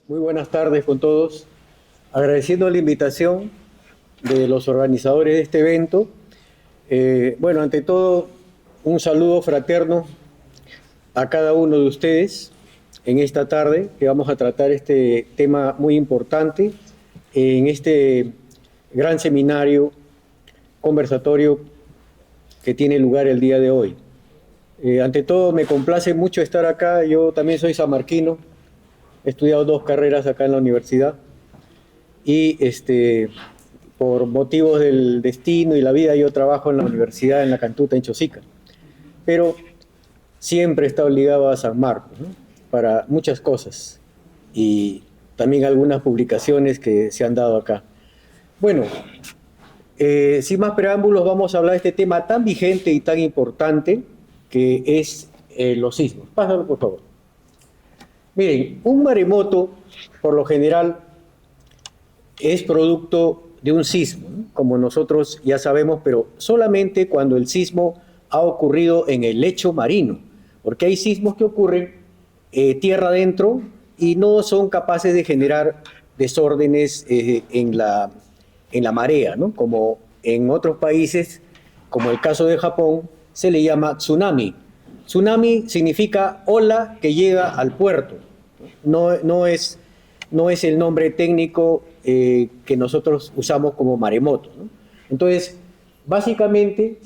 Muy buenas tardes con todos. Agradeciendo la invitación de los organizadores de este evento. Bueno, ante todo, un saludo fraterno a cada uno de ustedes en esta tarde, que vamos a tratar este tema muy importante en este gran seminario conversatorio que tiene lugar el día de hoy. Ante todo, me complace mucho estar acá. Yo también soy samarquino, he estudiado 2 carreras acá en la universidad y por motivos del destino y la vida yo trabajo en la universidad en La Cantuta, en Chosica. Pero siempre he estado ligado a San Marcos, ¿no? Para muchas cosas y también algunas publicaciones que se han dado acá. Bueno, sin más preámbulos vamos a hablar de este tema tan vigente y tan importante que es los sismos. Pásalo, por favor. Miren, un maremoto, por lo general, es producto de un sismo, ¿no? Como nosotros ya sabemos, pero solamente cuando el sismo ha ocurrido en el lecho marino, porque hay sismos que ocurren tierra adentro y no son capaces de generar desórdenes en la marea, ¿no? Como en otros países, como el caso de Japón, se le llama tsunami. Tsunami significa ola que llega al puerto. No es el nombre técnico que nosotros usamos como maremoto, ¿no? Entonces, básicamente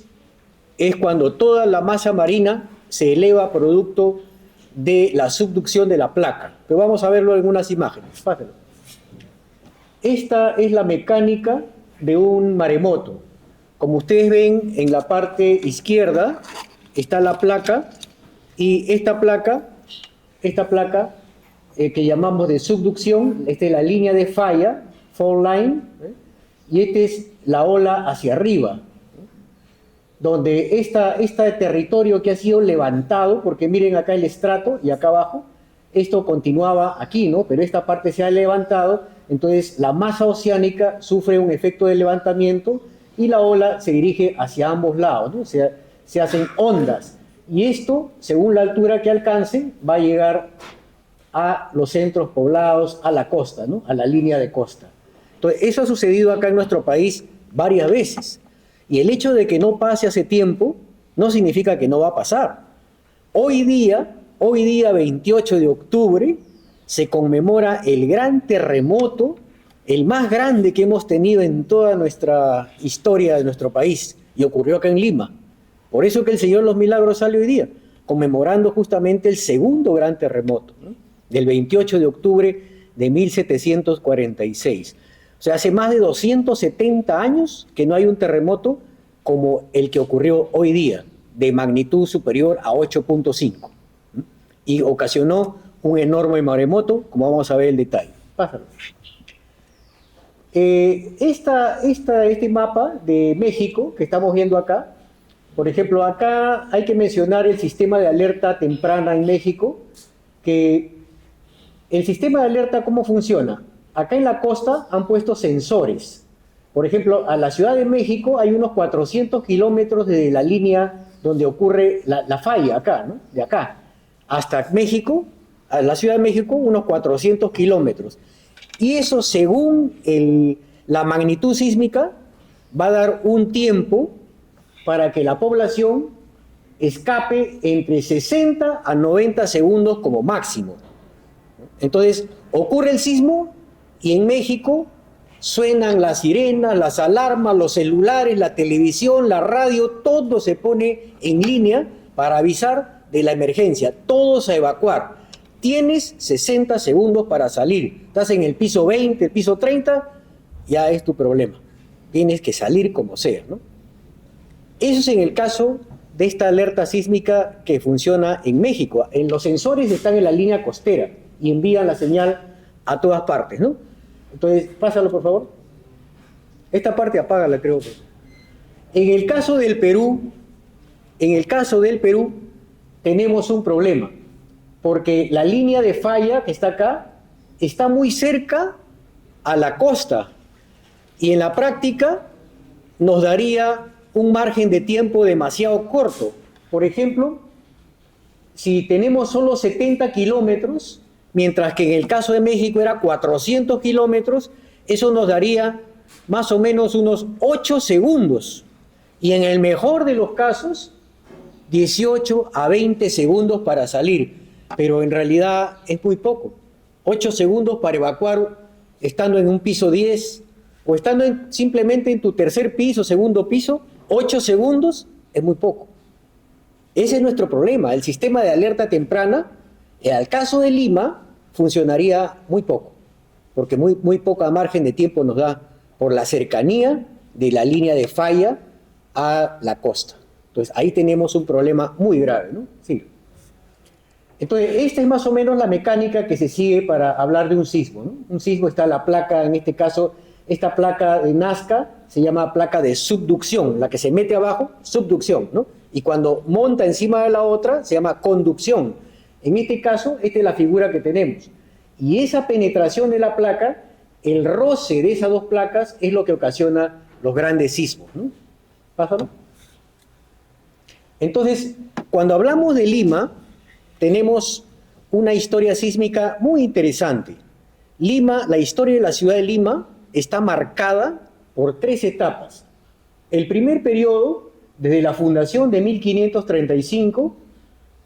es cuando toda la masa marina se eleva producto de la subducción de la placa. Pero vamos a verlo en unas imágenes. Pásenlo. Esta es la mecánica de un maremoto. Como ustedes ven, en la parte izquierda está la placa y esta placa que llamamos de subducción, esta es la línea de falla, fault line, y esta es la ola hacia arriba, donde este territorio que ha sido levantado, porque miren acá el estrato y acá abajo, esto continuaba aquí, ¿no? Pero esta parte se ha levantado, entonces la masa oceánica sufre un efecto de levantamiento y la ola se dirige hacia ambos lados, ¿no? Se hacen ondas, y esto, según la altura que alcance, va a llegar a los centros poblados, a la costa, ¿no? A la línea de costa. Entonces, eso ha sucedido acá en nuestro país varias veces. Y el hecho de que no pase hace tiempo no significa que no va a pasar. Hoy día 28 de octubre, se conmemora el gran terremoto, el más grande que hemos tenido en toda nuestra historia de nuestro país, y ocurrió acá en Lima. Por eso que el Señor de los Milagros sale hoy día, conmemorando justamente el segundo gran terremoto, ¿no? Del 28 de octubre de 1746. O sea, hace más de 270 años que no hay un terremoto como el que ocurrió hoy día, de magnitud superior a 8.5. Y ocasionó un enorme maremoto, como vamos a ver el detalle. Pásalo. Este mapa de México que estamos viendo acá, por ejemplo, acá hay que mencionar el sistema de alerta temprana en México, que el sistema de alerta, ¿cómo funciona? Acá en la costa han puesto sensores. Por ejemplo, a la Ciudad de México hay unos 400 kilómetros de la línea donde ocurre la falla, acá, ¿no? De acá hasta México, a la Ciudad de México, unos 400 kilómetros. Y eso, según la magnitud sísmica, va a dar un tiempo para que la población escape entre 60 a 90 segundos como máximo. Entonces, ocurre el sismo y en México suenan las sirenas, las alarmas, los celulares, la televisión, la radio, todo se pone en línea para avisar de la emergencia, todos a evacuar. Tienes 60 segundos para salir. Estás en el piso 20, el piso 30, ya es tu problema. Tienes que salir como sea, ¿no? Eso es en el caso de esta alerta sísmica que funciona en México. Los sensores están en la línea costera y envían la señal a todas partes, ¿no? Entonces, pásalo, por favor. Esta parte apágala, creo que. En el caso del Perú, tenemos un problema, porque la línea de falla que está acá está muy cerca a la costa y en la práctica nos daría un margen de tiempo demasiado corto. Por ejemplo, si tenemos solo 70 kilómetros, mientras que en el caso de México era 400 kilómetros, eso nos daría más o menos unos 8 segundos. Y en el mejor de los casos, 18 a 20 segundos para salir. Pero en realidad es muy poco. 8 segundos para evacuar estando en un piso 10 o estando simplemente en tu tercer piso, segundo piso, 8 segundos es muy poco. Ese es nuestro problema. El sistema de alerta temprana, en el caso de Lima, funcionaría muy poco, porque muy poca margen de tiempo nos da por la cercanía de la línea de falla a la costa. Entonces, ahí tenemos un problema muy grave, ¿no? Sí. Entonces, esta es más o menos la mecánica que se sigue para hablar de un sismo, ¿no? Un sismo está la placa, en este caso, esta placa de Nazca se llama placa de subducción, la que se mete abajo, subducción, ¿no? Y cuando monta encima de la otra, se llama conducción. En este caso, esta es la figura que tenemos. Y esa penetración de la placa, el roce de esas dos placas es lo que ocasiona los grandes sismos, ¿no? Pásalo. Entonces, cuando hablamos de Lima, tenemos una historia sísmica muy interesante. Lima, la historia de la ciudad de Lima está marcada por 3 etapas. El primer periodo, desde la fundación de 1535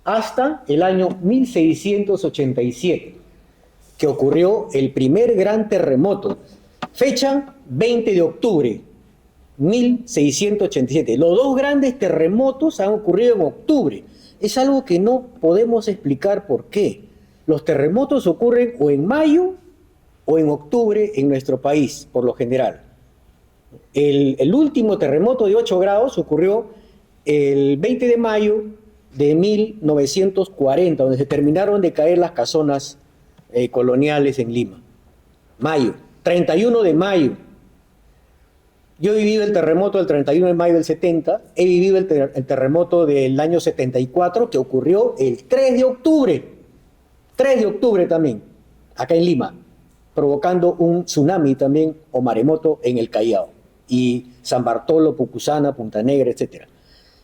hasta el año 1687, que ocurrió el primer gran terremoto. Fecha 20 de octubre, 1687. Los 2 grandes terremotos han ocurrido en octubre. Es algo que no podemos explicar por qué. Los terremotos ocurren o en mayo o en octubre en nuestro país, por lo general. El último terremoto de 8 grados ocurrió el 20 de mayo de 1940, donde se terminaron de caer las casonas coloniales en Lima. Mayo, 31 de mayo. Yo he vivido el terremoto del 31 de mayo del 70, he vivido el terremoto del año 74, que ocurrió el 3 de octubre. 3 de octubre también, acá en Lima, provocando un tsunami también o maremoto en el Callao. Y San Bartolo, Pucusana, Punta Negra, etc.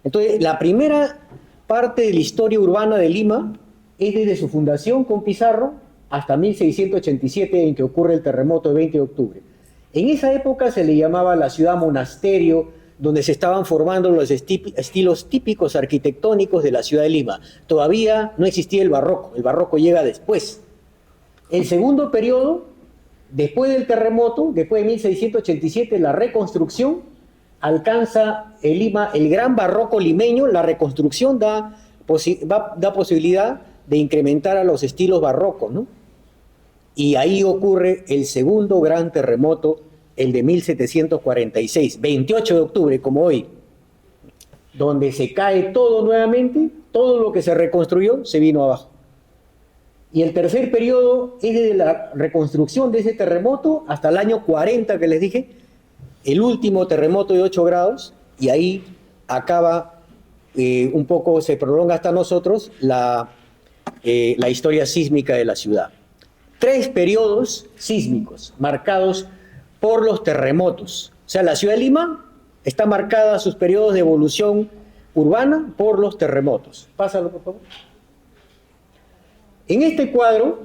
Entonces, la primera parte de la historia urbana de Lima es desde su fundación con Pizarro hasta 1687, en que ocurre el terremoto de 20 de octubre. En esa época se le llamaba la ciudad monasterio, donde se estaban formando los estilos típicos arquitectónicos de la ciudad de Lima. Todavía no existía el barroco llega después. El segundo periodo, después del terremoto, después de 1687, la reconstrucción, alcanza en Lima el gran barroco limeño. La reconstrucción da posibilidad de incrementar a los estilos barrocos, ¿no? Y ahí ocurre el segundo gran terremoto, el de 1746, 28 de octubre, como hoy, donde se cae todo nuevamente, todo lo que se reconstruyó se vino abajo. Y el tercer periodo es desde la reconstrucción de ese terremoto hasta el año 40, que les dije, el último terremoto de 8 grados, y ahí acaba un poco, se prolonga hasta nosotros la historia sísmica de la ciudad. 3 periodos sísmicos marcados por los terremotos. O sea, la ciudad de Lima está marcada sus periodos de evolución urbana por los terremotos. Pásalo, por favor. En este cuadro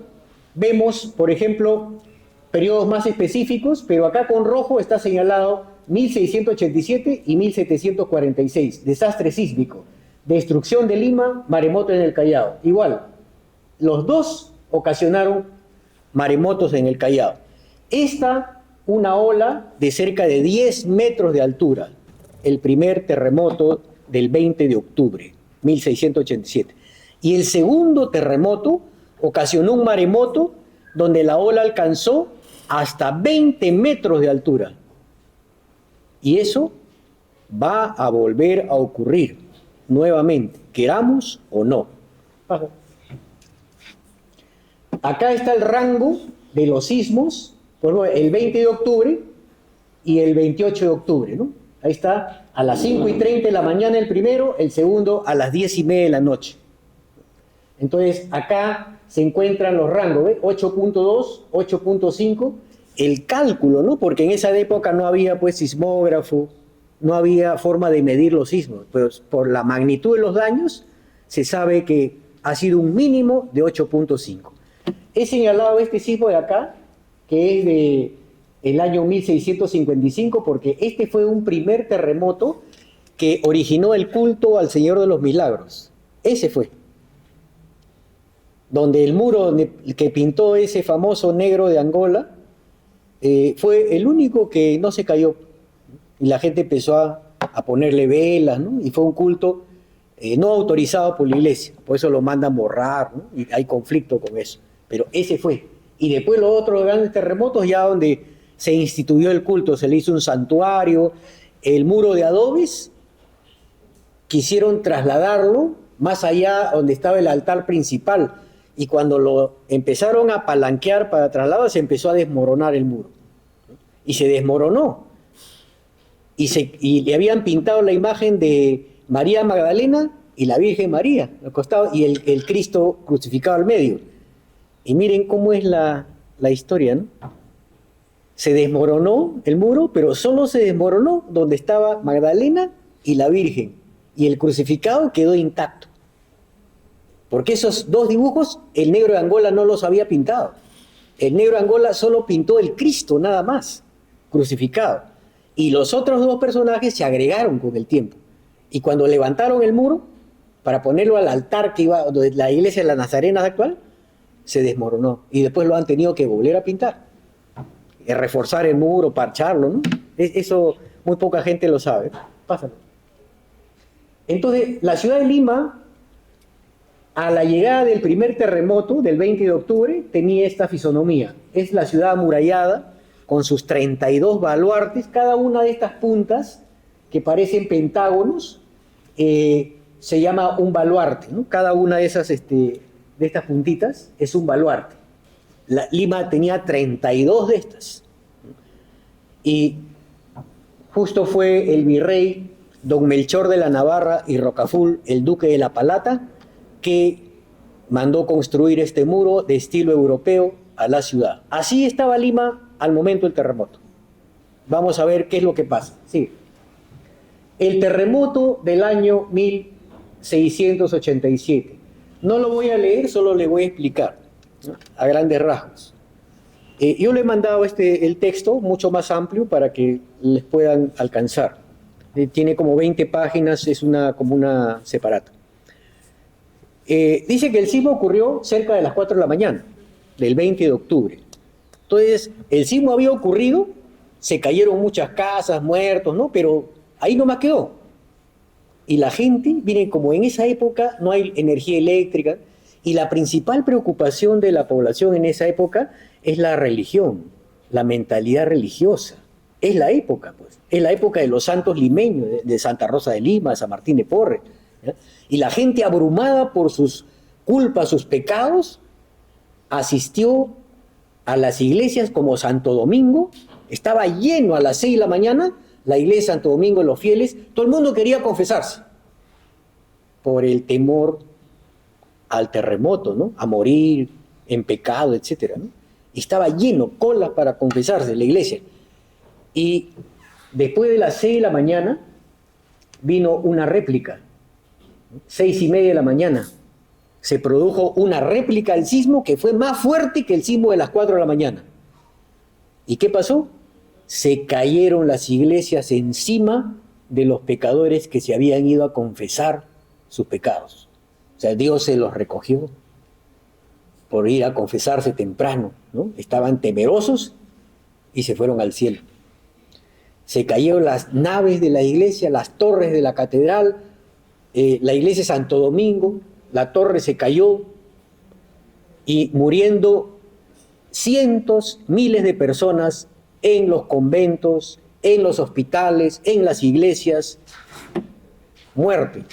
vemos, por ejemplo, periodos más específicos, pero acá con rojo está señalado 1687 y 1746, desastre sísmico, destrucción de Lima, maremoto en el Callao. Igual, los dos ocasionaron maremotos en el Callao. Esta, una ola de cerca de 10 metros de altura, el primer terremoto del 20 de octubre, 1687. Y el segundo terremoto ocasionó un maremoto donde la ola alcanzó hasta 20 metros de altura. Y eso va a volver a ocurrir nuevamente, queramos o no. Acá está el rango de los sismos, por el 20 de octubre y el 28 de octubre, ¿no? Ahí está, a las 5:30 de la mañana el primero, el segundo a las 10:30 de la noche. Entonces, acá se encuentran los rangos, ¿ves? 8.2, 8.5, el cálculo, ¿no? Porque en esa época no había, pues, sismógrafo, no había forma de medir los sismos, pero por la magnitud de los daños se sabe que ha sido un mínimo de 8.5. He señalado este sismo de acá, que es de el año 1655, porque este fue un primer terremoto que originó el culto al Señor de los Milagros. Ese fue. Donde el muro que pintó ese famoso negro de Angola fue el único que no se cayó. Y la gente empezó a ponerle velas, ¿no? Y fue un culto no autorizado por la iglesia. Por eso lo mandan borrar, ¿no? Y hay conflicto con eso. Pero ese fue. Y después los otros grandes terremotos, ya donde se instituyó el culto, se le hizo un santuario, el muro de adobes, quisieron trasladarlo más allá donde estaba el altar principal. Y cuando lo empezaron a palanquear para trasladar, se empezó a desmoronar el muro. Y se desmoronó. Y le habían pintado la imagen de María Magdalena y la Virgen María al costado, y el Cristo crucificado al medio. Y miren cómo es la historia, ¿no? Se desmoronó el muro, pero solo se desmoronó donde estaba Magdalena y la Virgen. Y el crucificado quedó intacto. Porque esos dos dibujos, el negro de Angola no los había pintado. El negro de Angola solo pintó el Cristo, nada más, crucificado. Y los otros dos personajes se agregaron con el tiempo. Y cuando levantaron el muro, para ponerlo al altar que iba de la iglesia de las Nazarenas actual, se desmoronó. Y después lo han tenido que volver a pintar. Reforzar el muro, parcharlo, ¿no? Eso muy poca gente lo sabe. Pásalo. Entonces, la ciudad de Lima, a la llegada del primer terremoto del 20 de octubre, tenía esta fisonomía. Es la ciudad amurallada, con sus 32 baluartes. Cada una de estas puntas, que parecen pentágonos, se llama un baluarte, ¿no? Cada una de estas puntitas es un baluarte. Lima tenía 32 de estas. Y justo fue el virrey don Melchor de la Navarra y Rocaful, el duque de la Palata, que mandó construir este muro de estilo europeo a la ciudad. Así estaba Lima al momento del terremoto. Vamos a ver qué es lo que pasa. Sí. El terremoto del año 1687. No lo voy a leer, solo le voy a explicar, ¿no? A grandes rasgos. Yo le he mandado el texto mucho más amplio para que les puedan alcanzar. Tiene como 20 páginas, es como una separata. Dice que el sismo ocurrió cerca de las 4 de la mañana, del 20 de octubre. Entonces, el sismo había ocurrido, se cayeron muchas casas, muertos, ¿no? Pero ahí nomás quedó. Y la gente, miren, como en esa época no hay energía eléctrica, y la principal preocupación de la población en esa época es la religión, la mentalidad religiosa. Es la época, pues. Es la época de los santos limeños, de Santa Rosa de Lima, de San Martín de Porres, ¿ya? Y la gente, abrumada por sus culpas, sus pecados, asistió a las iglesias como Santo Domingo. Estaba lleno a las 6 de la mañana, la iglesia de Santo Domingo, los fieles, todo el mundo quería confesarse por el temor al terremoto, ¿no? A morir en pecado, etcétera, ¿no? Y estaba lleno, colas para confesarse en la iglesia. Y después de las 6 de la mañana vino una réplica. 6:30 de la mañana se produjo una réplica del sismo que fue más fuerte que el sismo de las 4 de la mañana. ¿Y qué pasó? Se cayeron las iglesias encima de los pecadores que se habían ido a confesar sus pecados. O sea, Dios se los recogió por ir a confesarse temprano, ¿no? Estaban temerosos y se fueron al cielo. Se cayeron las naves de la iglesia, las torres de la catedral, la iglesia de Santo Domingo, la torre se cayó y muriendo cientos, miles de personas en los conventos, en los hospitales, en las iglesias. Muerte.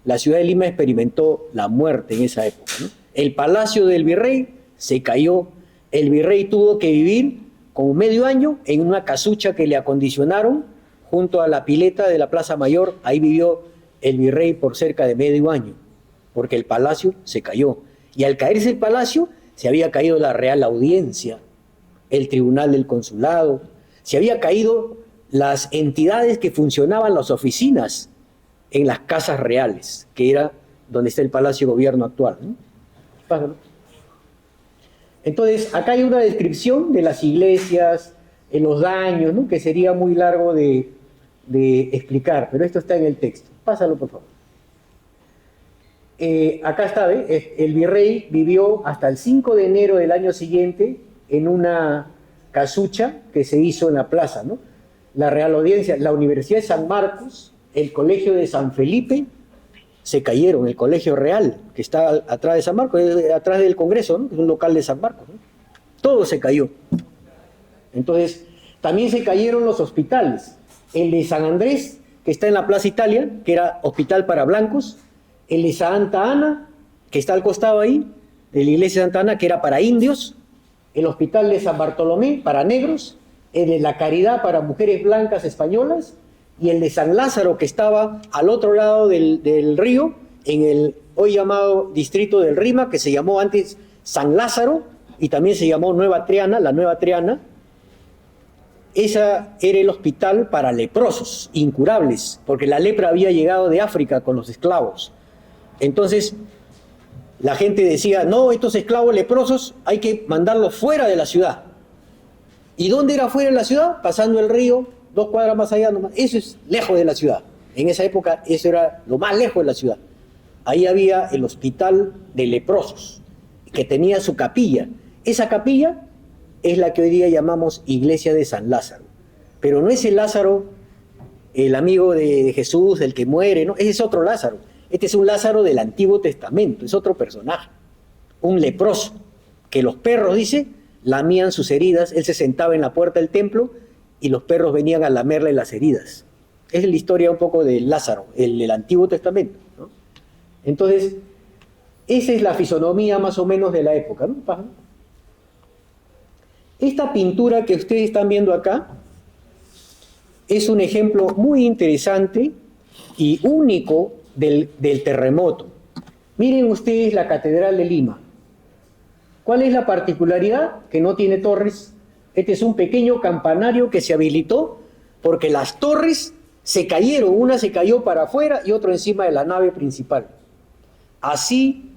La ciudad de Lima experimentó la muerte en esa época, ¿no? El palacio del virrey se cayó. El virrey tuvo que vivir como medio año en una casucha que le acondicionaron junto a la pileta de la Plaza Mayor. Ahí vivió el virrey por cerca de medio año, porque el palacio se cayó. Y al caerse el palacio, se había caído la Real Audiencia, el Tribunal del Consulado, se había caído las entidades que funcionaban, las oficinas en las casas reales, que era donde está el Palacio de Gobierno actual, ¿no? Entonces, acá hay una descripción de las iglesias, los daños, ¿no? Que sería muy largo de explicar, pero esto está en el texto. Pásalo, por favor. Acá está, ¿ve? El virrey vivió hasta el 5 de enero del año siguiente en una casucha que se hizo en la plaza, ¿no? La Real Audiencia, la Universidad de San Marcos, el Colegio de San Felipe, se cayeron, el Colegio Real, que está atrás de San Marcos, atrás del Congreso, ¿no? Es un local de San Marcos, ¿no? Todo se cayó. Entonces, también se cayeron los hospitales. El de San Andrés, que está en la Plaza Italia, que era hospital para blancos, el de Santa Ana, que está al costado ahí, de la iglesia de Santa Ana, que era para indios, el hospital de San Bartolomé, para negros, el de la Caridad, para mujeres blancas españolas, y el de San Lázaro, que estaba al otro lado del río, en el hoy llamado distrito del Rima, que se llamó antes San Lázaro, y también se llamó Nueva Triana, la Nueva Triana. Esa era el hospital para leprosos, incurables, porque la lepra había llegado de África con los esclavos. Entonces, la gente decía, no, estos esclavos leprosos hay que mandarlos fuera de la ciudad. ¿Y dónde era fuera de la ciudad? Pasando el río, 2 cuadras más allá nomás. Eso es lejos de la ciudad. En esa época eso era lo más lejos de la ciudad. Ahí había el hospital de leprosos, que tenía su capilla. Esa capilla es la que hoy día llamamos Iglesia de San Lázaro. Pero no es el Lázaro, el amigo de Jesús, el que muere, no, ese es otro Lázaro. Este es un Lázaro del Antiguo Testamento, es otro personaje, un leproso, que los perros, dice, lamían sus heridas. Él se sentaba en la puerta del templo y los perros venían a lamerle las heridas. Es la historia un poco de Lázaro, el del Antiguo Testamento, ¿no? Entonces, esa es la fisonomía más o menos de la época, ¿no? Esta pintura que ustedes están viendo acá es un ejemplo muy interesante y único del terremoto. Miren ustedes la Catedral de Lima. ¿Cuál es la particularidad? Que no tiene torres. Este es un pequeño campanario que se habilitó porque las torres se cayeron. Una se cayó para afuera y otra encima de la nave principal. Así,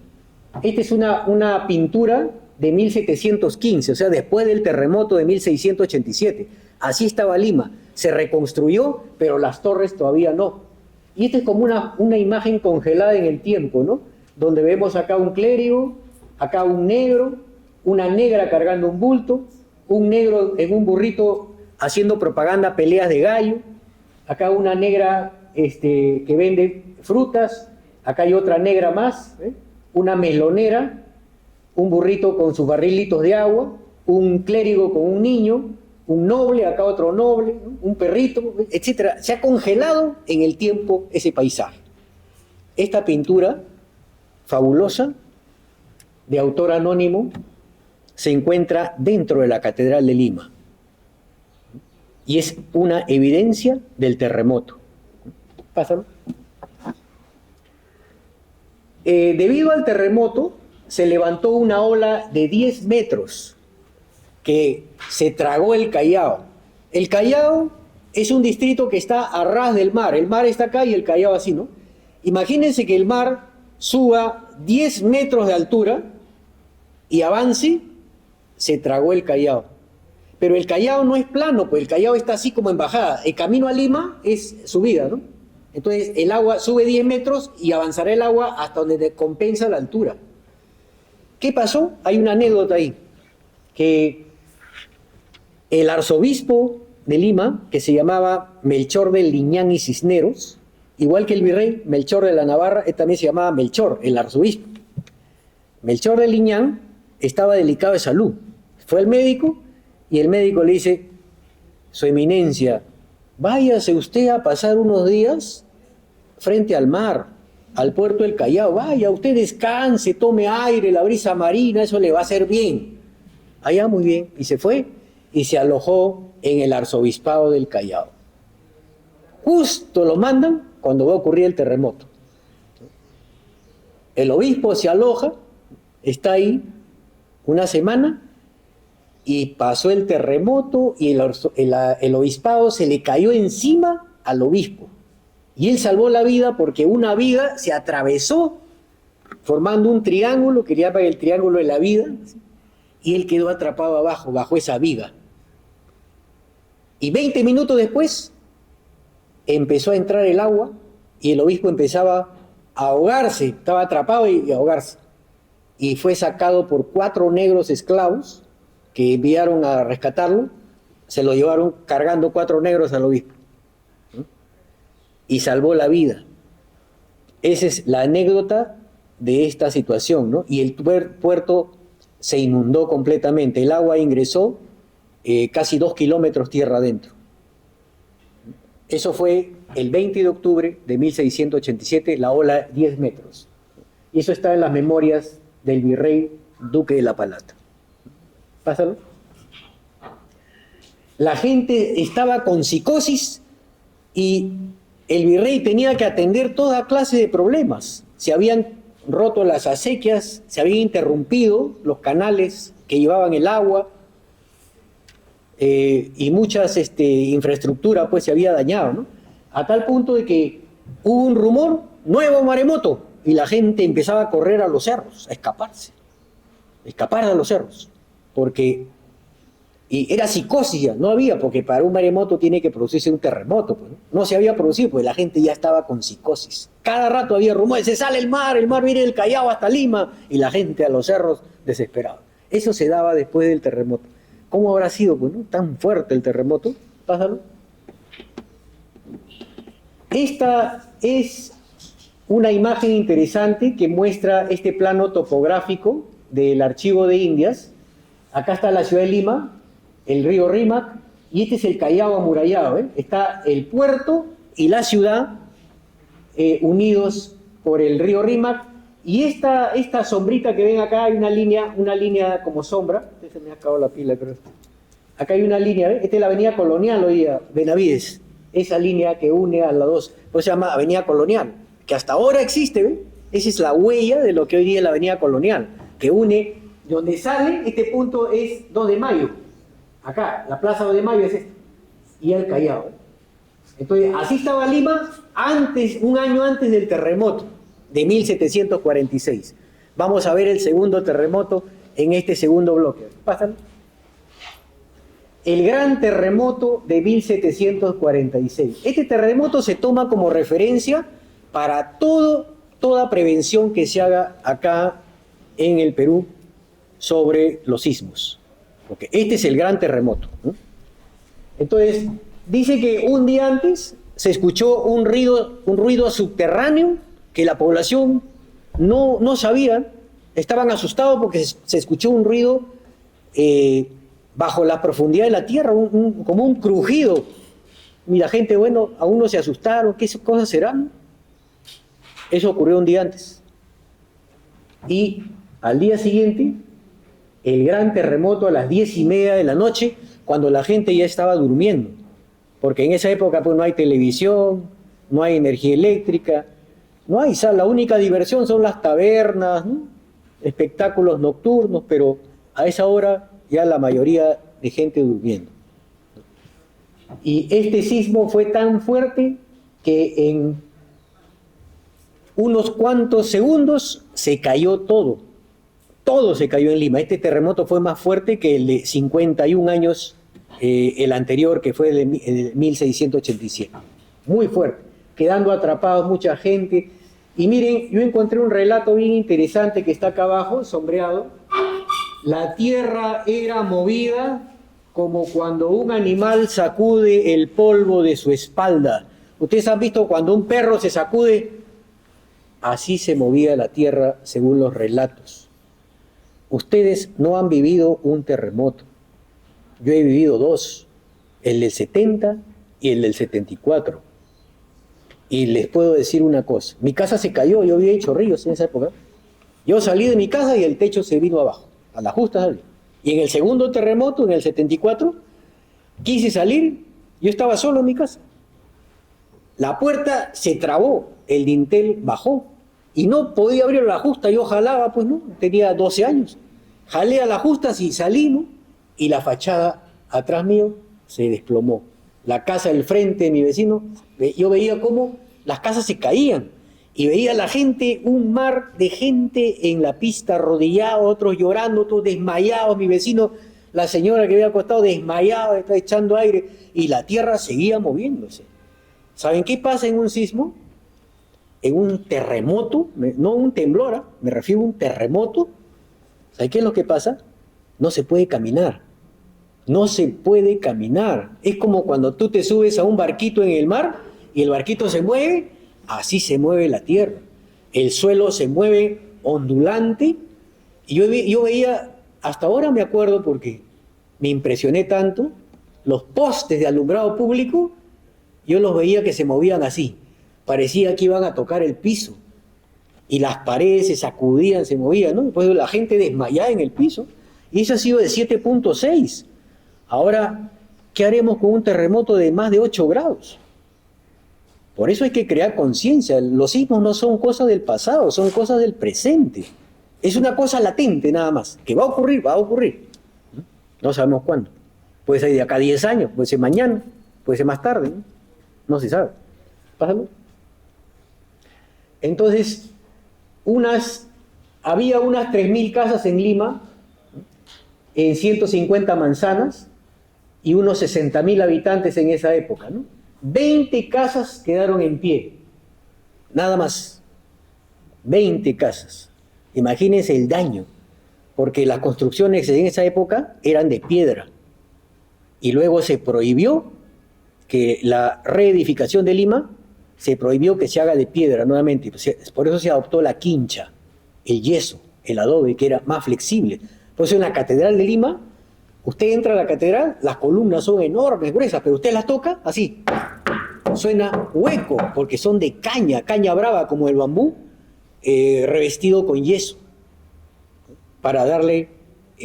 esta es una pintura de 1715, o sea, después del terremoto de 1687. Así estaba Lima. Se reconstruyó, pero las torres todavía no. Y esta es como una imagen congelada en el tiempo, ¿no? Donde vemos acá un clérigo, acá un negro, una negra cargando un bulto, un negro en un burrito haciendo propaganda, peleas de gallo, acá una negra que vende frutas, acá hay otra negra más, una melonera, un burrito con sus barrilitos de agua, un clérigo con un niño, un noble, acá otro noble, ¿no? Un perrito, etc. Se ha congelado en el tiempo ese paisaje. Esta pintura fabulosa, de autor anónimo, se encuentra dentro de la Catedral de Lima y es una evidencia del terremoto. Pásalo. Debido al terremoto, se levantó una ola de 10 metros que se tragó el Callao. El Callao es un distrito que está a ras del mar. El mar está acá y el Callao así, ¿no? Imagínense que el mar suba 10 metros de altura y avance, se tragó el Callao. Pero el Callao no es plano, pues el Callao está así como en bajada. El camino a Lima es subida, ¿no? Entonces el agua sube 10 metros y avanzará el agua hasta donde compensa la altura. ¿Qué pasó? Hay una anécdota ahí, que el arzobispo de Lima, que se llamaba Melchor de Liñán y Cisneros, igual que el virrey Melchor de la Navarra, él también se llamaba Melchor, el arzobispo. Melchor de Liñán estaba delicado de salud. Fue al médico y el médico le dice, Su Eminencia, váyase usted a pasar unos días frente al mar, al puerto del Callao. Vaya, usted descanse, tome aire, la brisa marina, eso le va a hacer bien. Allá muy bien. Y se fue y se alojó en el arzobispado del Callao. Justo lo mandan cuando va a ocurrir el terremoto. El obispo se aloja, está ahí una semana y pasó el terremoto y el obispado se le cayó encima al obispo. Y él salvó la vida porque una viga se atravesó formando un triángulo, que llama el triángulo de la vida, y él quedó atrapado abajo, bajo esa viga. Y 20 minutos después empezó a entrar el agua y el obispo empezaba a ahogarse, estaba atrapado y a ahogarse. Y fue sacado por 4 negros esclavos que enviaron a rescatarlo, se lo llevaron cargando 4 negros al obispo, ¿no? Y salvó la vida. Esa es la anécdota de esta situación, ¿no? Y el puerto se inundó completamente, el agua ingresó casi 2 kilómetros tierra adentro. Eso fue el 20 de octubre de 1687, la ola 10 metros. Y eso está en las memorias del virrey Duque de la Palata. Pásalo. La gente estaba con psicosis y el virrey tenía que atender toda clase de problemas. Se habían roto las acequias, se habían interrumpido los canales que llevaban el agua, y muchas infraestructura pues se había dañado, ¿no? A tal punto de que hubo un rumor, nuevo maremoto, y la gente empezaba a correr a los cerros, a escapar a los cerros, porque y era psicosis ya, no había, porque para un maremoto tiene que producirse un terremoto, pues, ¿no? No se había producido, porque la gente ya estaba con psicosis. Cada rato había rumores, se sale el mar viene del Callao hasta Lima, y la gente a los cerros desesperada. Eso se daba después del terremoto. ¿Cómo habrá sido, pues, no? Tan fuerte el terremoto? Pásalo. Esta es una imagen interesante que muestra este plano topográfico del Archivo de Indias. Acá está la ciudad de Lima, el río Rímac, y este es el Callao amurallado, ¿eh? Está el puerto y la ciudad unidos por el río Rímac, y esta sombrita que ven acá, hay una línea como sombra. Se me ha acabado la pila, creo. Acá hay una línea, ¿ves? Esta es la avenida Colonial hoy día, Benavides. Esa línea que une a las dos, pues se llama avenida Colonial, que hasta ahora existe, ¿ves? Esa es la huella de lo que hoy día es la avenida Colonial, que une, donde sale, este punto es 2 de Mayo. Acá, la plaza 2 de Mayo es esta, y el Callao, ¿eh? Entonces, así estaba Lima un año antes del terremoto de 1746. Vamos a ver el segundo terremoto en este segundo bloque. Pásalo. El gran terremoto de 1746. Este terremoto se toma como referencia para toda prevención que se haga acá en el Perú sobre los sismos. Porque este es el gran terremoto, ¿no? Entonces, dice que un día antes se escuchó un ruido subterráneo que la población no sabía, estaban asustados porque se escuchó un ruido bajo la profundidad de la tierra, como un crujido. Y la gente, bueno, aún no se asustaron, ¿qué cosas serán? Eso ocurrió un día antes. Y al día siguiente, el gran terremoto a las 10:30 de la noche, cuando la gente ya estaba durmiendo. Porque en esa época pues no hay televisión, no hay energía eléctrica, no hay sal, la única diversión son las tabernas, ¿no? Espectáculos nocturnos, pero a esa hora ya la mayoría de gente durmiendo. Y este sismo fue tan fuerte que en unos cuantos segundos se cayó todo se cayó en Lima. Este terremoto fue más fuerte que el de 51 años, el anterior, que fue el de 1687. Muy fuerte, quedando atrapados mucha gente. Y miren, yo encontré un relato bien interesante que está acá abajo, sombreado. La tierra era movida como cuando un animal sacude el polvo de su espalda. Ustedes han visto cuando un perro se sacude, así se movía la tierra según los relatos. Ustedes no han vivido un terremoto. Yo he vivido 2, el del 70 y el del 74. Y les puedo decir una cosa, mi casa se cayó, yo había hecho ríos en esa época. Yo salí de mi casa y el techo se vino abajo, a la justa salí. Y en el segundo terremoto, en el 74, quise salir, yo estaba solo en mi casa. La puerta se trabó, el dintel bajó y no podía abrir la justa, yo jalaba, pues no, tenía 12 años. Jalé a la justa y salí, ¿no? Y la fachada atrás mío se desplomó. La casa del frente de mi vecino, yo veía cómo las casas se caían. y veía a la gente, un mar de gente en la pista, arrodillado, otros llorando, otros desmayados. Mi vecino, la señora que había acostado, desmayada, está echando aire, y la tierra seguía moviéndose. ¿Saben qué pasa en un sismo? En un terremoto, no un temblor, ¿eh? Me refiero a un terremoto. ¿Saben qué es lo que pasa? No se puede caminar. No se puede caminar. Es como cuando tú te subes a un barquito en el mar y el barquito se mueve, así se mueve la tierra. El suelo se mueve ondulante. Y yo veía, hasta ahora me acuerdo porque me impresioné tanto, los postes de alumbrado público, yo los veía que se movían así. Parecía que iban a tocar el piso. Y las paredes se sacudían, se movían, ¿no? Después la gente desmayada en el piso. Y eso ha sido de 7.6. Ahora, ¿qué haremos con un terremoto de más de 8 grados? Por eso hay que crear conciencia. Los sismos no son cosas del pasado, son cosas del presente. Es una cosa latente nada más. Que va a ocurrir, va a ocurrir. No sabemos cuándo. Puede ser de acá a 10 años, puede ser mañana, puede ser más tarde. No se sabe. Pásalo. Entonces, había unas 3.000 casas en Lima, en 150 manzanas, y unos 60.000 habitantes en esa época, ¿no? 20 casas quedaron en pie, nada más. 20 casas. Imagínense el daño, porque las construcciones en esa época eran de piedra. Y luego se prohibió que la reedificación de Lima, se prohibió que se haga de piedra nuevamente. Por eso se adoptó la quincha, el yeso, el adobe, que era más flexible. Por eso en la Catedral de Lima, usted entra a la catedral, las columnas son enormes, gruesas, pero usted las toca así. Suena hueco, porque son de caña brava como el bambú, revestido con yeso, para darle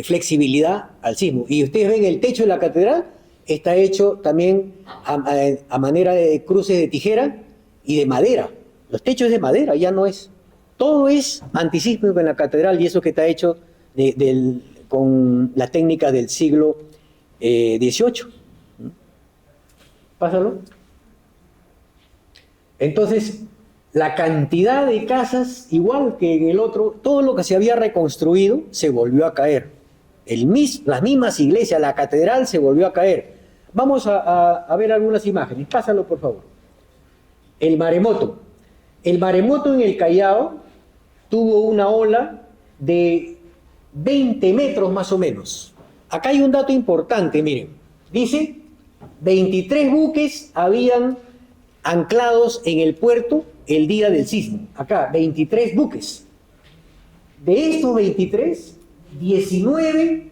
flexibilidad al sismo. Y ustedes ven el techo de la catedral, está hecho también a manera de cruces de tijera y de madera. Los techos de madera, ya no es. Todo es antisísmico en la catedral y eso que está hecho con la técnica del siglo XVIII. Pásalo. Entonces, la cantidad de casas, igual que en el otro, todo lo que se había reconstruido se volvió a caer. Las mismas iglesias, la catedral se volvió a caer. Vamos a ver algunas imágenes. Pásalo, por favor. El maremoto. El maremoto en el Callao tuvo una ola de 20 metros más o menos. Acá hay un dato importante, miren. Dice, 23 buques habían anclados en el puerto el día del sismo. Acá, 23 buques. De estos 23, 19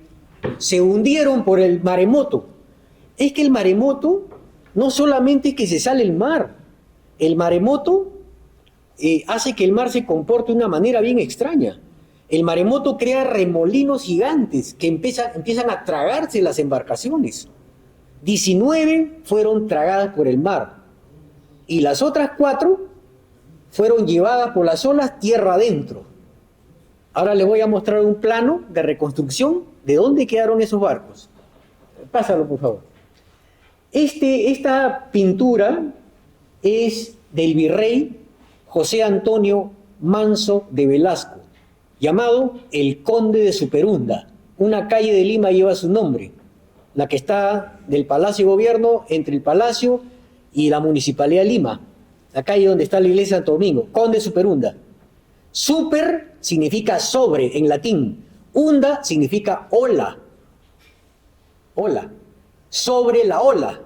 se hundieron por el maremoto. Es que el maremoto no solamente es que se sale el mar. El maremoto hace que el mar se comporte de una manera bien extraña. El maremoto crea remolinos gigantes que empiezan a tragarse las embarcaciones. 19 fueron tragadas por el mar y las otras 4 fueron llevadas por las olas tierra adentro. Ahora les voy a mostrar un plano de reconstrucción de dónde quedaron esos barcos. Pásalo, por favor. Esta pintura es del virrey José Antonio Manso de Velasco, llamado el Conde de Superunda. Una calle de Lima lleva su nombre, la que está del Palacio de Gobierno, entre el Palacio y la Municipalidad de Lima, la calle donde está la iglesia de Santo Domingo, Conde de Superunda. Super significa sobre en latín, unda significa ola, ola, sobre la ola,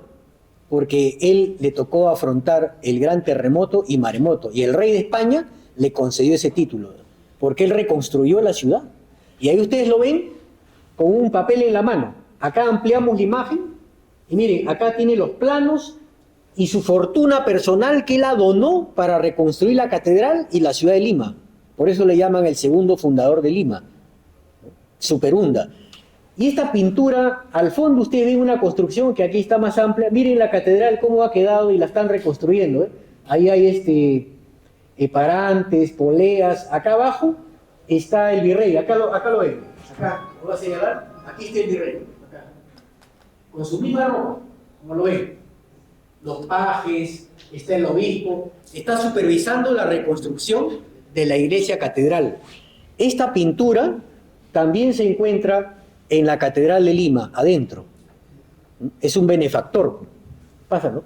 porque él le tocó afrontar el gran terremoto y maremoto, y el rey de España le concedió ese título, porque él reconstruyó la ciudad. Y ahí ustedes lo ven con un papel en la mano. Acá ampliamos la imagen, y miren, acá tiene los planos y su fortuna personal que él donó para reconstruir la catedral y la ciudad de Lima. Por eso le llaman el segundo fundador de Lima, Superunda. Y esta pintura, al fondo ustedes ven una construcción que aquí está más amplia. Miren la catedral cómo ha quedado y la están reconstruyendo, ¿eh? Ahí hay parantes, poleas. Acá abajo está el virrey. Acá lo ven. Acá, lo voy a señalar. Aquí está el virrey. Acá. Con su misma ropa, como lo ven. Los pajes, está el obispo, está supervisando la reconstrucción de la iglesia catedral. Esta pintura también se encuentra en la Catedral de Lima, adentro. Es un benefactor. Pásalo.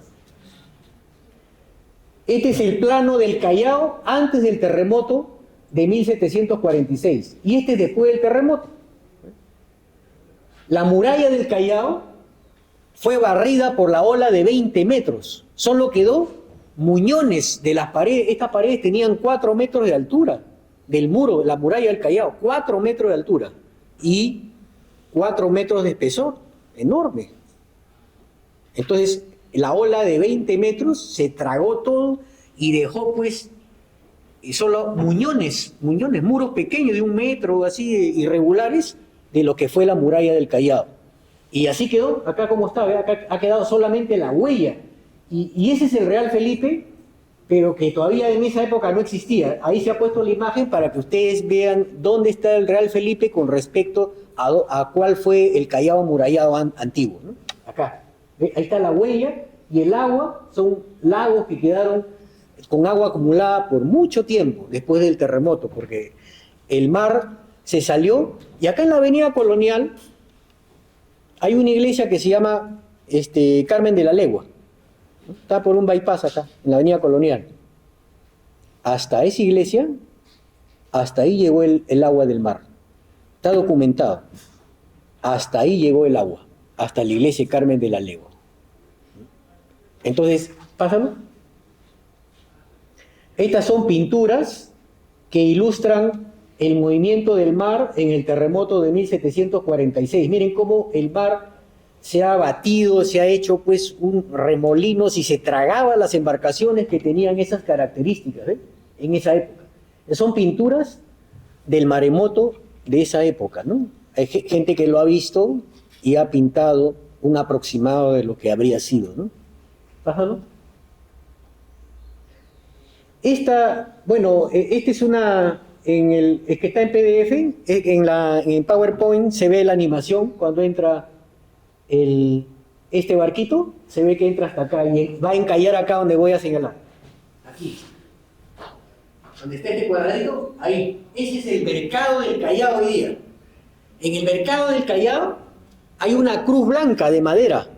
Este es el plano del Callao antes del terremoto de 1746. Y este es después del terremoto. La muralla del Callao fue barrida por la ola de 20 metros. Solo quedó muñones de las paredes. Estas paredes tenían 4 metros de altura del muro, la muralla del Callao. 4 metros de altura y 4 metros de espesor. Enorme. Entonces, la ola de 20 metros se tragó todo y dejó, pues, solo muñones, muros pequeños de 1 metro, así, irregulares, de lo que fue la muralla del Callao. Y así quedó, acá como está, ¿ve? Acá ha quedado solamente la huella. Y ese es el Real Felipe, pero que todavía en esa época no existía. Ahí se ha puesto la imagen para que ustedes vean dónde está el Real Felipe con respecto a cuál fue el Callao amurallado antiguo, ¿no? Acá. ¿Ve? Ahí está la huella y el agua, son lagos que quedaron con agua acumulada por mucho tiempo después del terremoto, porque el mar se salió. Y acá en la avenida Colonial hay una iglesia que se llama Carmen de la Legua. Está por un bypass acá, en la avenida Colonial. Hasta esa iglesia, hasta ahí llegó el agua del mar. Está documentado. Hasta ahí llegó el agua, hasta la iglesia Carmen de la Legua. Entonces, pásalo. Estas son pinturas que ilustran el movimiento del mar en el terremoto de 1746. Miren cómo el mar se ha batido, se ha hecho pues un remolino, si se tragaba las embarcaciones que tenían esas características, ¿eh? En esa época. Son pinturas del maremoto de esa época, ¿no? Hay gente que lo ha visto y ha pintado un aproximado de lo que habría sido, ¿no? Pájalo. Esta es una, es que está en PDF, en PowerPoint se ve la animación cuando entra este barquito, se ve que entra hasta acá y va a encallar acá donde voy a señalar. Aquí. Donde está este cuadradito, ahí. Ese es el mercado del Callao hoy día. En el mercado del Callao hay una cruz blanca de madera.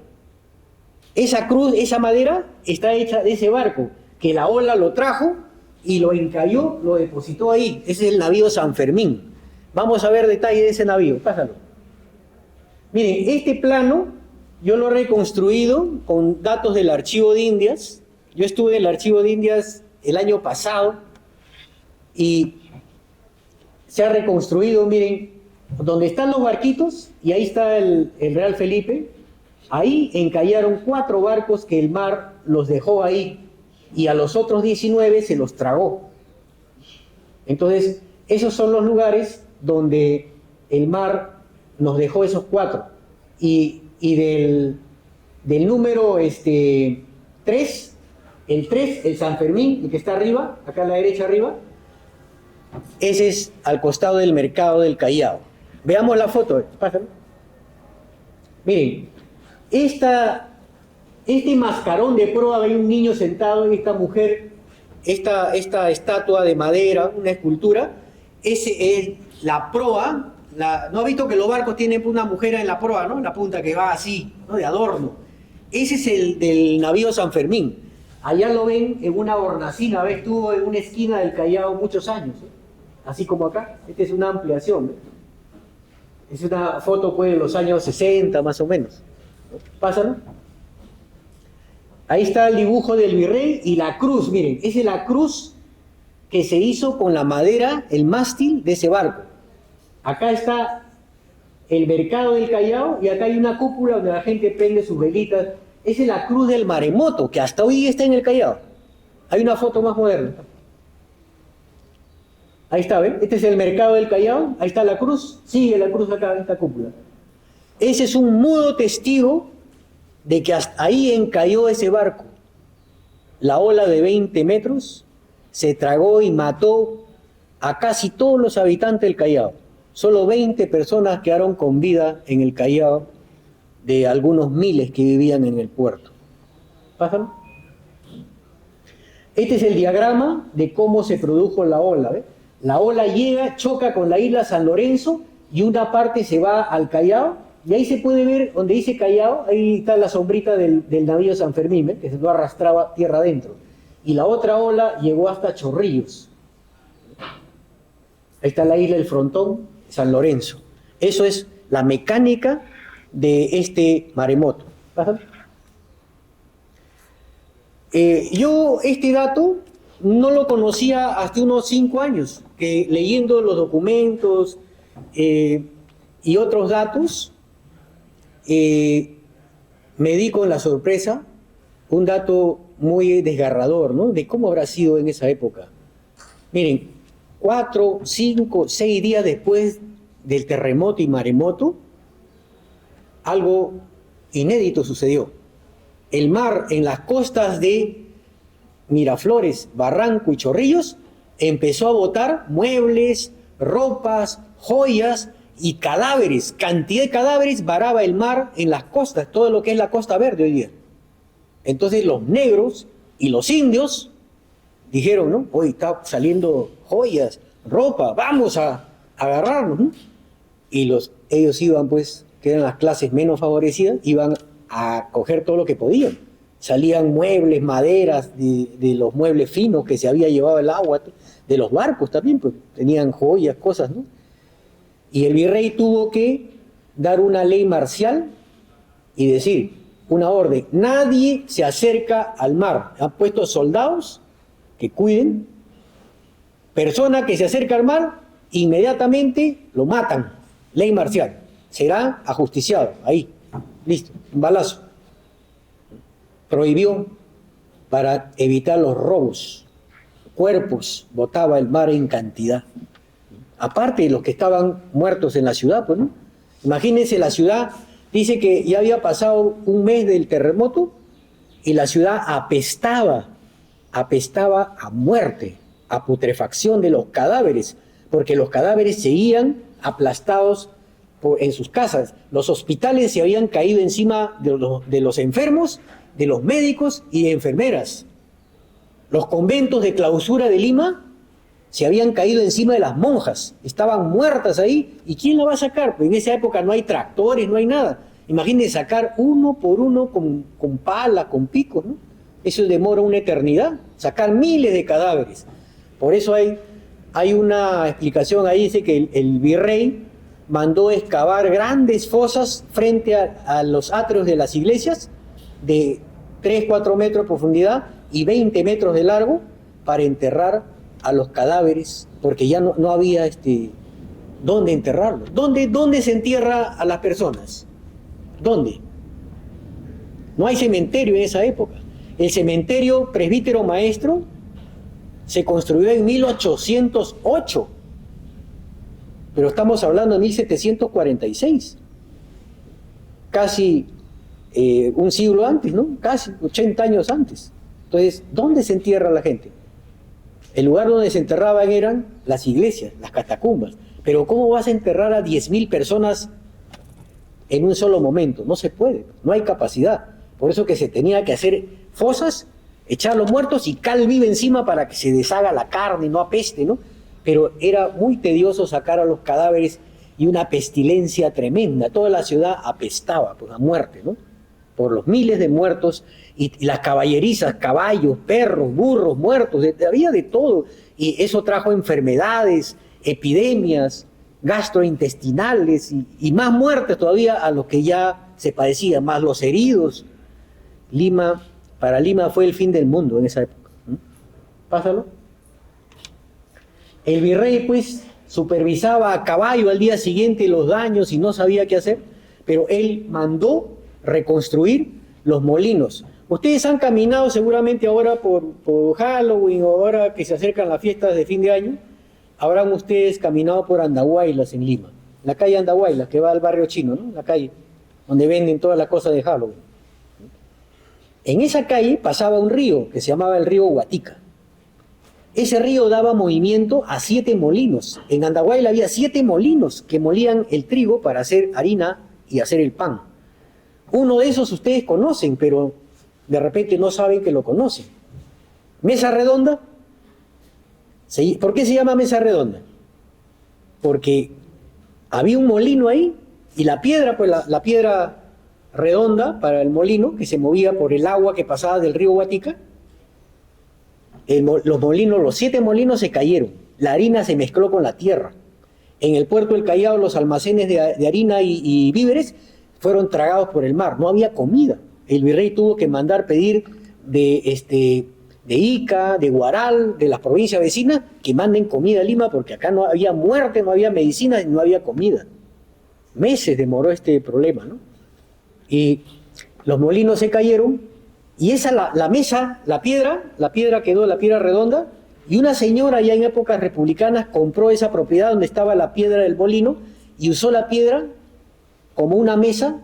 Esa cruz, esa madera está hecha de ese barco, que la ola lo trajo y lo encalló, lo depositó ahí. Ese es el navío San Fermín. Vamos a ver detalles de ese navío. Pásalo. Miren, este plano yo lo he reconstruido con datos del Archivo de Indias. Yo estuve en el Archivo de Indias el año pasado y se ha reconstruido, miren, donde están los barquitos, y ahí está el Real Felipe. Ahí encallaron 4 barcos que el mar los dejó ahí y a los otros 19 se los tragó. Entonces, esos son los lugares donde el mar nos dejó esos 4. Y del número 3, el 3, el San Fermín, el que está arriba, acá a la derecha arriba, ese es al costado del mercado del Callao. Veamos la foto, pásalo. Miren, este mascarón de proa, hay un niño sentado en esta mujer, esta estatua de madera, una escultura, ese es la proa. ¿No ha visto que los barcos tienen una mujer en la proa, ¿no? La punta que va así, ¿no? De adorno. Ese es el del navío San Fermín. Allá lo ven en una hornacina, ¿ves? Estuvo en una esquina del Callao muchos años, ¿eh? Así como acá. Esta es una ampliación, ¿eh? Es una foto pues de los años 60 más o menos. Pásalo. Ahí está el dibujo del virrey y la cruz, miren, esa es la cruz que se hizo con la madera, el mástil de ese barco. Acá está el mercado del Callao y acá hay una cúpula donde la gente prende sus velitas. Esa es la cruz del maremoto, que hasta hoy está en el Callao. Hay una foto más moderna. Ahí está, ¿ven? Este es el mercado del Callao, ahí está la cruz, sigue la cruz acá en esta cúpula. Ese es un mudo testigo de que hasta ahí encalló ese barco. La ola de 20 metros se tragó y mató a casi todos los habitantes del Callao. Solo 20 personas quedaron con vida en el Callao de algunos miles que vivían en el puerto. Pásalo. Este es el diagrama de cómo se produjo la ola. ¿Ve? La ola llega, choca con la isla San Lorenzo y una parte se va al Callao. Y ahí se puede ver, donde dice Callao, ahí está la sombrita del navío San Fermín, ¿ve? Que se lo arrastraba tierra adentro. Y la otra ola llegó hasta Chorrillos. Ahí está la isla del Frontón, San Lorenzo. Eso es la mecánica de este maremoto. Yo este dato no lo conocía hasta unos 5 años, que leyendo los documentos y otros datos, me di con la sorpresa, un dato muy desgarrador, ¿no? De cómo habrá sido en esa época. Miren, 4, 5, 6 días después del terremoto y maremoto, algo inédito sucedió. El mar en las costas de Miraflores, Barranco y Chorrillos empezó a botar muebles, ropas, joyas y cadáveres. Cantidad de cadáveres varaba el mar en las costas, todo lo que es la Costa Verde hoy día. Entonces los negros y los indios dijeron, ¿no? Hoy está saliendo joyas, ropa, vamos a agarrarnos, ¿no? Y ellos iban, pues, que eran las clases menos favorecidas, iban a coger todo lo que podían. Salían muebles, maderas, de los muebles finos que se había llevado el agua, de los barcos también, pues tenían joyas, cosas, ¿no? Y el virrey tuvo que dar una ley marcial y decir, una orden, nadie se acerca al mar. Han puesto soldados que cuiden, persona que se acerca al mar, inmediatamente lo matan, ley marcial, será ajusticiado, ahí, listo, un balazo. Prohibió para evitar los robos, cuerpos botaba el mar en cantidad, aparte de los que estaban muertos en la ciudad, pues, ¿no? Imagínense, la ciudad, dice que ya había pasado un mes del terremoto y la ciudad apestaba a muerte, a putrefacción de los cadáveres, porque los cadáveres seguían aplastados en sus casas. Los hospitales se habían caído encima de los enfermos, de los médicos y de enfermeras. Los conventos de clausura de Lima se habían caído encima de las monjas, estaban muertas ahí, ¿y quién la va a sacar? Pues en esa época no hay tractores, no hay nada. Imagínense sacar uno por uno con pala, con picos, ¿no? Eso demora una eternidad, sacar miles de cadáveres. Por eso hay una explicación ahí, dice que el virrey mandó excavar grandes fosas frente a los atrios de las iglesias, de 3, 4 metros de profundidad y 20 metros de largo, para enterrar a los cadáveres, porque ya no había dónde enterrarlos. ¿Dónde se entierra a las personas? ¿Dónde? No hay cementerio en esa época. El cementerio Presbítero Maestro se construyó en 1808, pero estamos hablando de 1746, casi un siglo antes, ¿no? Casi 80 años antes. Entonces, ¿dónde se entierra la gente? El lugar donde se enterraban eran las iglesias, las catacumbas. Pero ¿cómo vas a enterrar a 10.000 personas en un solo momento? No se puede, no hay capacidad. Por eso que se tenía que hacer fosas, echar los muertos y cal viva encima para que se deshaga la carne y no apeste, ¿no? Pero era muy tedioso sacar a los cadáveres y una pestilencia tremenda. Toda la ciudad apestaba, pues, a muerte, ¿no? Por los miles de muertos y las caballerizas, caballos, perros, burros muertos, había de todo. Y eso trajo enfermedades, epidemias, gastrointestinales y más muertes todavía a los que ya se padecían, más los heridos. Para Lima fue el fin del mundo en esa época. Pásalo. El virrey, pues, supervisaba a caballo al día siguiente los daños y no sabía qué hacer, pero él mandó reconstruir los molinos. Ustedes han caminado seguramente ahora por Halloween o ahora que se acercan las fiestas de fin de año, habrán ustedes caminado por Andahuaylas en Lima, la calle Andahuaylas que va al barrio chino, ¿no? La calle donde venden todas las cosas de Halloween. En esa calle pasaba un río que se llamaba el río Huatica. Ese río daba movimiento a 7 molinos. En Andahuaylas había 7 molinos que molían el trigo para hacer harina y hacer el pan. Uno de esos ustedes conocen, pero de repente no saben que lo conocen. Mesa redonda. ¿Por qué se llama mesa redonda? Porque había un molino ahí y la piedra, pues la piedra redonda para el molino, que se movía por el agua que pasaba del río Guatica, los 7 molinos se cayeron, la harina se mezcló con la tierra. En el puerto del Callao los almacenes de harina y víveres fueron tragados por el mar, no había comida. El virrey tuvo que mandar pedir de Ica, de Huaral, de las provincias vecinas, que manden comida a Lima, porque acá no había muerte, no había medicina, no había comida. Meses demoró este problema, ¿no? Y los molinos se cayeron, y la mesa, la piedra quedó, la piedra redonda, y una señora ya en épocas republicanas compró esa propiedad donde estaba la piedra del molino, y usó la piedra como una mesa,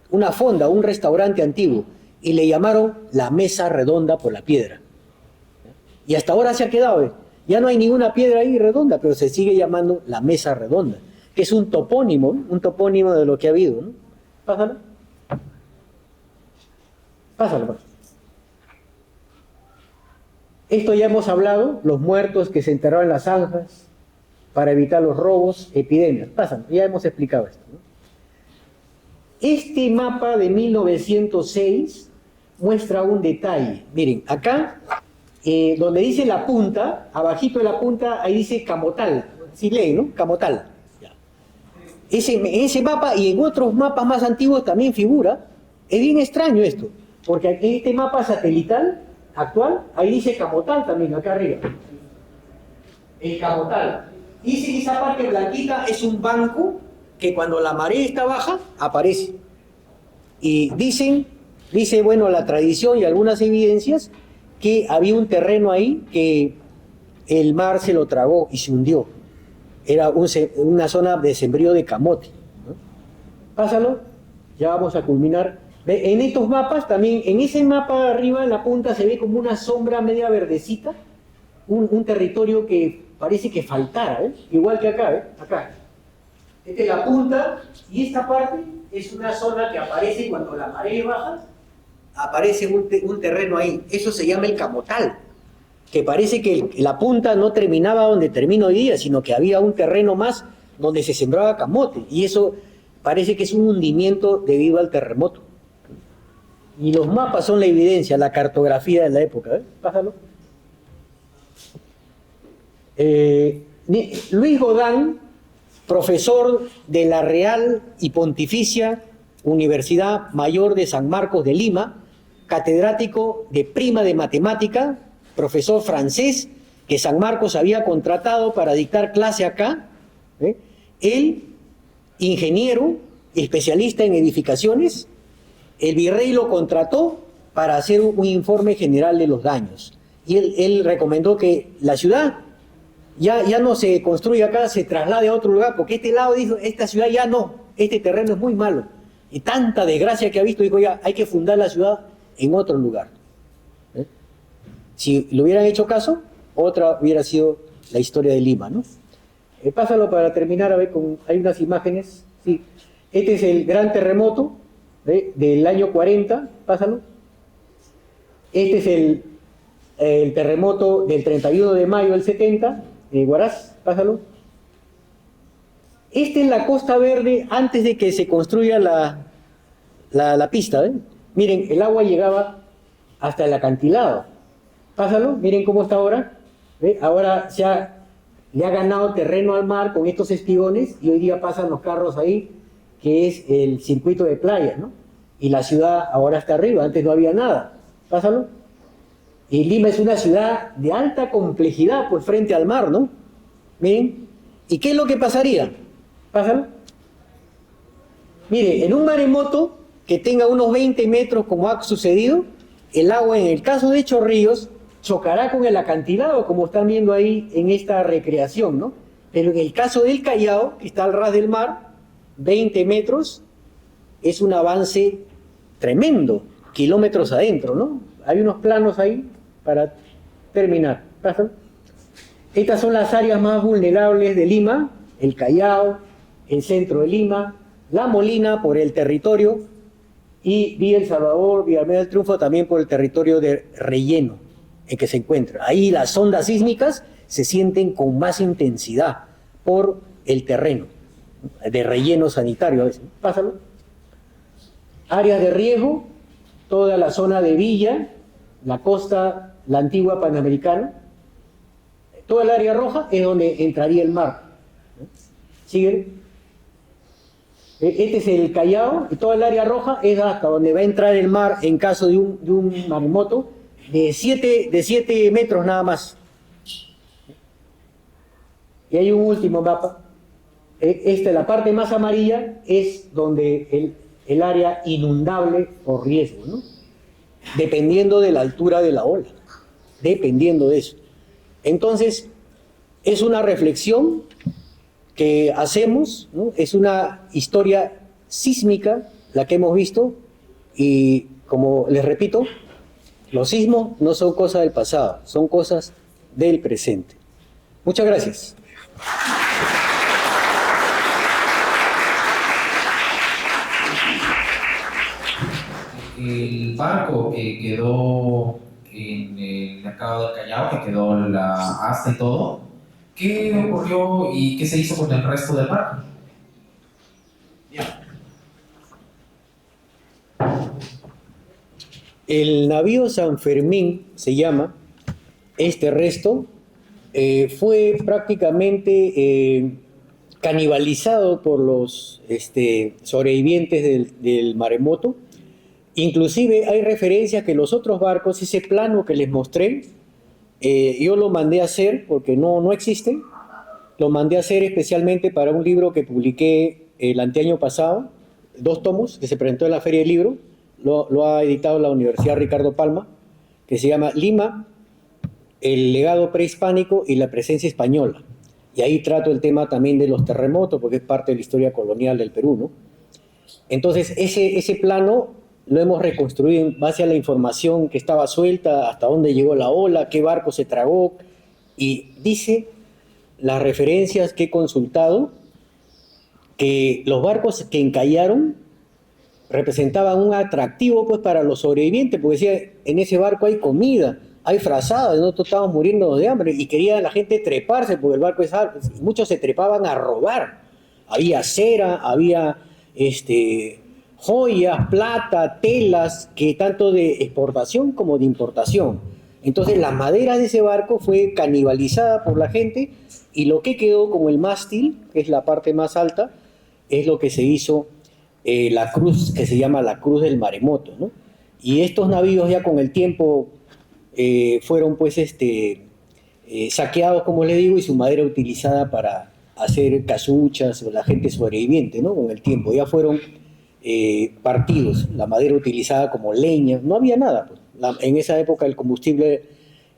una fonda, un restaurante antiguo, y le llamaron la mesa redonda por la piedra. Y hasta ahora se ha quedado, ya no hay ninguna piedra ahí redonda, pero se sigue llamando la mesa redonda, que es un topónimo de lo que ha habido, ¿no? Pásalo. Pásalo. Esto ya hemos hablado, los muertos que se enterraban en las zanjas para evitar los robos, epidemias. Pásalo, ya hemos explicado esto, ¿no? Este mapa de 1906 muestra un detalle. Miren, acá, donde dice la punta, abajito de la punta, ahí dice Camotal. Sí leen, ¿no? Camotal. Ese mapa y en otros mapas más antiguos también figura. Es bien extraño esto, porque en este mapa satelital actual, ahí dice Camotal también, acá arriba. El Camotal. Dice que esa parte blanquita es un banco que cuando la marea está baja, aparece. Y dice, bueno, la tradición y algunas evidencias, que había un terreno ahí que el mar se lo tragó y se hundió. Era una zona de sembrío de camote, ¿no? Pásalo, ya vamos a culminar. En estos mapas también, en ese mapa arriba en la punta se ve como una sombra media verdecita, un territorio que parece que faltara, ¿eh? Igual que acá, ¿eh? Acá. Esta es la punta y esta parte es una zona que aparece cuando la marea baja, aparece un terreno ahí. Eso se llama el Camotal, que parece que la punta no terminaba donde termina hoy día, sino que había un terreno más donde se sembraba camote, y eso parece que es un hundimiento debido al terremoto. Y los mapas son la evidencia, la cartografía de la época, ¿eh? Pásalo. Luis Godán, profesor de la Real y Pontificia Universidad Mayor de San Marcos de Lima, catedrático de prima de matemática, profesor francés que San Marcos había contratado para dictar clase acá, ¿eh? Él, ingeniero, especialista en edificaciones, el virrey lo contrató para hacer un informe general de los daños. Y él recomendó que la ciudad ya no se construya acá, se traslade a otro lugar, porque este lado dijo, esta ciudad ya no, este terreno es muy malo. Y tanta desgracia que ha visto, dijo ya, hay que fundar la ciudad en otro lugar. ¿Eh? Si le hubieran hecho caso, otra hubiera sido la historia de Lima, ¿no? Pásalo para terminar, a ver, hay unas imágenes. Sí. Este es el gran terremoto del año 40, pásalo. Este es el terremoto del 31 de mayo del 70, Huaraz, pásalo. Esta es la Costa Verde antes de que se construya la pista, ¿eh? Miren, el agua llegaba hasta el acantilado. Pásalo, miren cómo está ahora. ¿Ve? Ahora le ha ganado terreno al mar con estos espigones y hoy día pasan los carros ahí, que es el circuito de playa, ¿no? Y la ciudad ahora está arriba, antes no había nada. Pásalo. Y Lima es una ciudad de alta complejidad, pues frente al mar, ¿no? Miren. ¿Y qué es lo que pasaría? Pásalo. Mire, en un maremoto que tenga unos 20 metros como ha sucedido, el agua en el caso de Chorrillos chocará con el acantilado, como están viendo ahí en esta recreación, ¿no? Pero en el caso del Callao, que está al ras del mar, 20 metros, es un avance tremendo, kilómetros adentro, ¿no? Hay unos planos ahí para terminar. ¿Pásalo? Estas son las áreas más vulnerables de Lima, el Callao, el centro de Lima, La Molina por el territorio y Villa El Salvador, Villa Almeida del Triunfo también por el territorio de relleno. en que se encuentra. Ahí las ondas sísmicas se sienten con más intensidad por el terreno, de relleno sanitario a veces. Pásalo. Áreas de riesgo, toda la zona de Villa, la costa, la antigua Panamericana. Toda el área roja es donde entraría el mar. ¿Siguen? Este es el Callao, y toda el área roja es hasta donde va a entrar el mar en caso de un maremoto de 7 metros nada más. Y hay un último mapa. La parte más amarilla es donde el área inundable por riesgo, ¿no? Dependiendo de la altura de la ola, dependiendo de eso. Entonces, es una reflexión que hacemos, ¿no? Es una historia sísmica la que hemos visto y, como les repito, los sismos no son cosas del pasado, son cosas del presente. Muchas gracias. El barco quedó en el mercado del Callao, que quedó la asta y todo. ¿Qué ocurrió y qué se hizo con el resto del barco? El navío San Fermín se llama, este resto, fue prácticamente canibalizado por los sobrevivientes del maremoto. Inclusive hay referencias que los otros barcos, ese plano que les mostré, yo lo mandé a hacer porque no existen. Lo mandé a hacer especialmente para un libro que publiqué el anteaño pasado, 2 tomos, que se presentó en la Feria del Libro. Lo ha editado la Universidad Ricardo Palma, que se llama Lima, el legado prehispánico y la presencia española. Y ahí trato el tema también de los terremotos, porque es parte de la historia colonial del Perú, ¿no? Entonces, ese plano lo hemos reconstruido en base a la información que estaba suelta, hasta dónde llegó la ola, qué barco se tragó, y dice las referencias que he consultado que los barcos que encallaron representaban un atractivo pues para los sobrevivientes, porque decía, en ese barco hay comida, hay frazadas, nosotros estábamos muriendo de hambre, y quería la gente treparse porque el barco es alto, y muchos se trepaban a robar. Había cera, había joyas, plata, telas, que tanto de exportación como de importación. Entonces la madera de ese barco fue canibalizada por la gente, y lo que quedó como el mástil, que es la parte más alta, es lo que se hizo la cruz, que se llama la Cruz del Maremoto, ¿no? Y estos navíos ya con el tiempo fueron pues saqueados, como les digo, y su madera utilizada para hacer casuchas o la gente sobreviviente, ¿no? Con el tiempo ya fueron partidos, la madera utilizada como leña, no había nada, pues. En esa época el combustible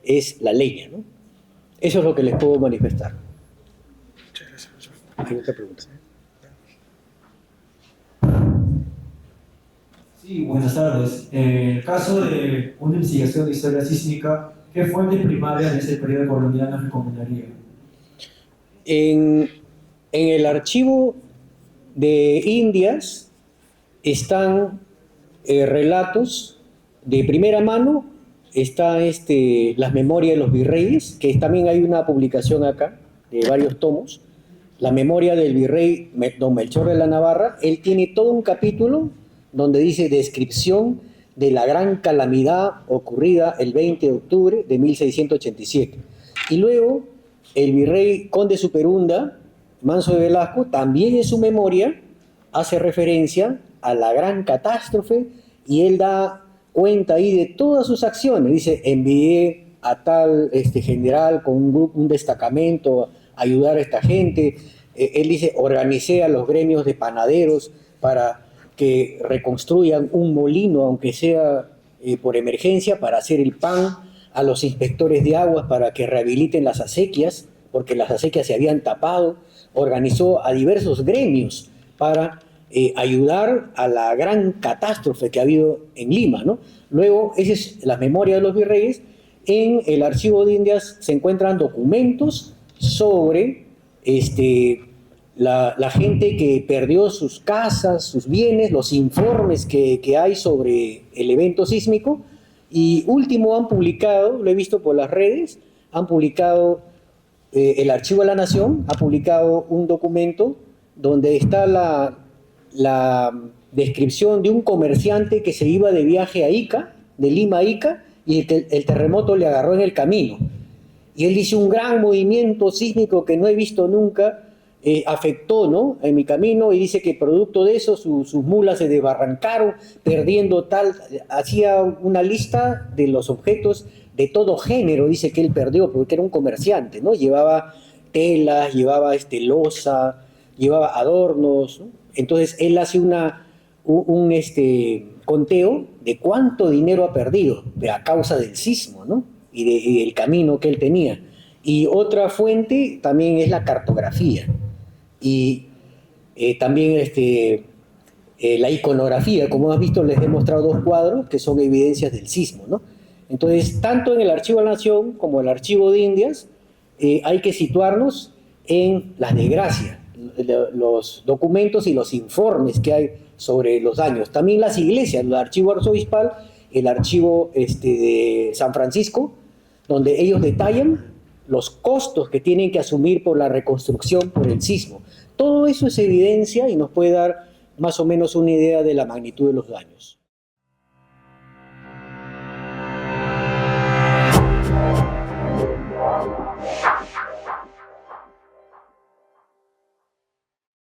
es la leña, ¿no? Eso es lo que les puedo manifestar. Muchas gracias. ¿Hay otra pregunta? Sí, buenas tardes. En el caso de una investigación de historia sísmica, ¿qué fuente primaria de ese periodo colonial nos recomendaría? En el archivo de Indias están relatos de primera mano, está las memorias de los virreyes, que también hay una publicación acá de varios tomos. La memoria del virrey don Melchor de la Navarra, él tiene todo un capítulo donde dice descripción de la gran calamidad ocurrida el 20 de octubre de 1687. Y luego el virrey conde Superunda, Manso de Velasco, también en su memoria hace referencia a la gran catástrofe, y él da cuenta ahí de todas sus acciones. Dice, envié a tal general con un destacamento a ayudar a esta gente. Él dice, organicé a los gremios de panaderos para que reconstruyan un molino, aunque sea por emergencia, para hacer el pan, a los inspectores de aguas para que rehabiliten las acequias, porque las acequias se habían tapado. Organizó a diversos gremios para ayudar a la gran catástrofe que ha habido en Lima, ¿no? Luego, esa es la memoria de los virreyes. En el archivo de Indias se encuentran documentos sobre la gente que perdió sus casas, sus bienes, los informes que hay sobre el evento sísmico, Y último han publicado, lo he visto por las redes, han publicado, el Archivo de la Nación ha publicado un documento donde está la descripción de un comerciante que se iba de viaje a Ica, de Lima a Ica, y el terremoto le agarró en el camino. Y él dice, un gran movimiento sísmico que no he visto nunca, afectó, ¿no?, en mi camino, y dice que producto de eso sus mulas se desbarrancaron, perdiendo tal, hacía una lista de los objetos de todo género, dice que él perdió, porque era un comerciante, ¿no? Llevaba telas, llevaba loza, llevaba adornos, ¿no? Entonces él hace un conteo de cuánto dinero ha perdido a causa del sismo, ¿no? Y del camino que él tenía. Y otra fuente también es la cartografía. Y también la iconografía. Como has visto, les he mostrado 2 cuadros que son evidencias del sismo, ¿no? Entonces, tanto en el Archivo de la Nación como el Archivo de Indias, hay que situarnos en las desgracias, los documentos y los informes que hay sobre los daños. También las iglesias, el Archivo Arzobispal, el Archivo de San Francisco, donde ellos detallan los costos que tienen que asumir por la reconstrucción por el sismo. Todo eso es evidencia y nos puede dar más o menos una idea de la magnitud de los daños.